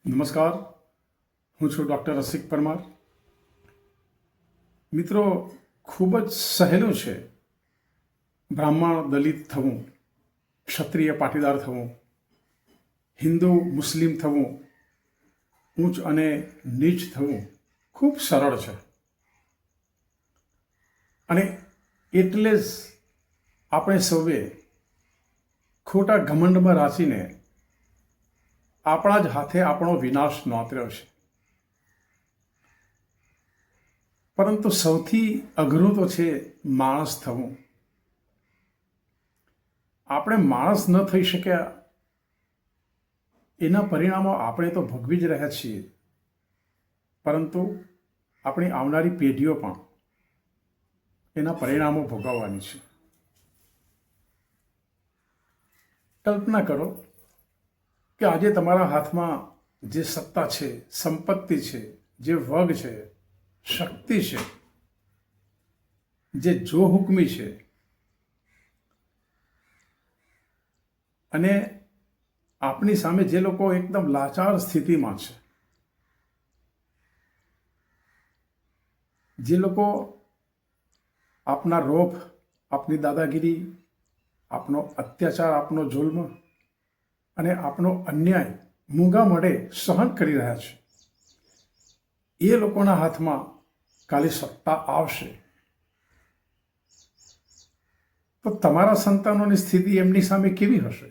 નમસ્કાર, હું છું ડૉક્ટર રસિક પરમાર. મિત્રો, ખૂબ જ સહેલું છે બ્રાહ્મણ દલિત થવું, ક્ષત્રિય પાટીદાર થવું, હિન્દુ મુસ્લિમ થવું, ઊંચ અને નીચ થવું ખૂબ સરળ છે. અને એટલે જ આપણે સૌએ ખોટા ઘમંડમાં રાચીને આપણા જ હાથે આપણો વિનાશ નોતર્યો છે. પરંતુ સૌથી અઘરું તો છે માણસ થવું. આપણે માણસ ન થઈ શક્યા એના પરિણામો આપણે તો ભોગવી જ રહ્યા છીએ, પરંતુ આપણી આવનારી પેઢીઓ પણ એના પરિણામો ભોગવવાની છે. કલ્પના કરો કે આજે તમારા હાથમાં જે સત્તા છે, સંપત્તિ છે, જે વગ છે, શક્તિ છે, જે જો હુકમી છે, અને આપણી સામે જે લોકો એકદમ લાચાર સ્થિતિમાં છે, જે લોકો આપના રોપ, આપની દાદાગીરી, આપનો અત્યાચાર, આપનો જુલ્મ અને આપનો અન્યાય મૂંગા મોઢે સહન કરી રહ્યા છે, એ લોકોના હાથમાં કાલે સત્તા આવશે તો તમારા સંતાનોની સ્થિતિ એમની સામે કેવી હશે?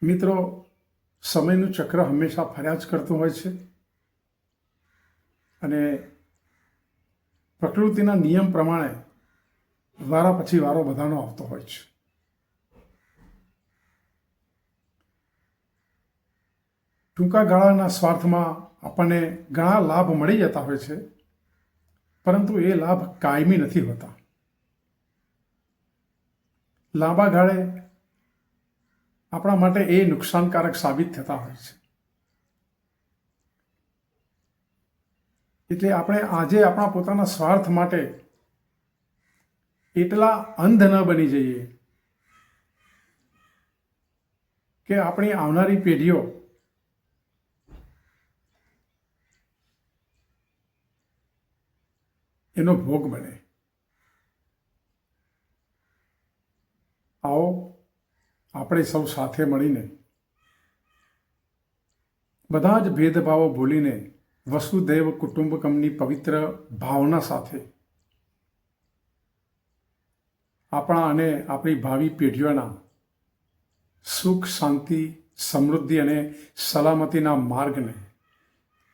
મિત્રો, સમયનું ચક્ર હંમેશા ફર્યા જ કરતું હોય છે અને પ્રકૃતિના નિયમ પ્રમાણે વારા પછી વારો બધાનો આવતો હોય છે. ટૂંકા ગાળાના સ્વાર્થમાં આપણને ઘણા લાભ મળી જતા હોય છે, પરંતુ એ લાભ કાયમી નથી હોતા. લાંબા ગાળે આપણા માટે એ નુકસાનકારક સાબિત થતા હોય છે. એટલે આપણે આજે આપણા પોતાના સ્વાર્થ માટે એટલા અંધ ન બની જઈએ કે આપણી આવનારી પેઢીઓ એનો ભોગ બને. આવો આપણે સૌ સાથે મળીને બધા જ ભેદભાવો ભૂલીને વસુધૈવ કુટુંબકમની પવિત્ર ભાવના સાથે આપણા અને આપણી ભાવિ પેઢીઓના સુખ, શાંતિ, સમૃદ્ધિ અને સલામતીના માર્ગને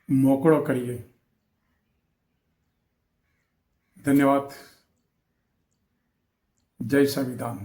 મોકળો કરીએ. ધન્યવાદ. જય સંવિધાન.